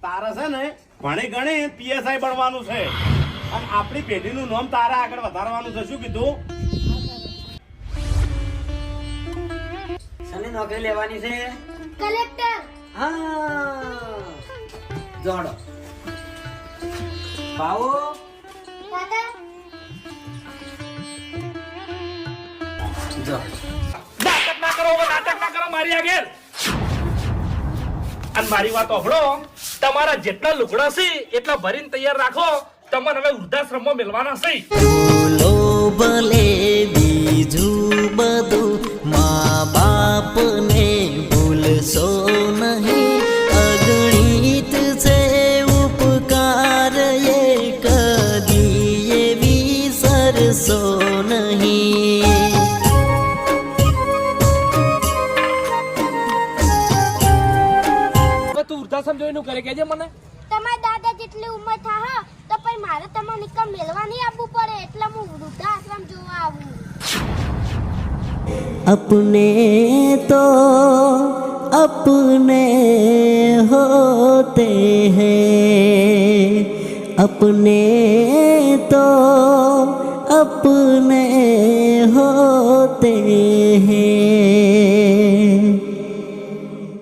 તારે છે ને ભણી ગણી પીએસઆઈ બનવાનું છે અને આપણી પેઢીનું નામ તારે આગળ વધારવાનું છે. શું કીધું? શની નોકરી લેવાની છે? કલેક્ટર. હા જોડો ભાવો દાદા જો નાટક ના કરો, નાટક ના કરો મારી આગળ. અને મારી વાત સાંભળો, તમારા જેટલા લુગડા છે એટલા ભરીને તૈયાર રાખો. તમને હવે વૃદ્ધાશ્રમમાં મેળવાના છે. ભૂલો ભલે બીજું બધું મા બાપને ભૂલશો નહીં. અગણિત છે ઉપકાર એ કદી વિસરશો નહીં. તું વૃદ્ધાશ્રમ જોઈને કરે કેજે મને. તમારા દાદા જેટલી ઉંમર થા તો પછી મારે તમને નિકમ મેળવા નહીં આવવું પડે એટલે હું વૃદ્ધાશ્રમ જોવા આવું. अपने तो अपने होते हैं, अपने तो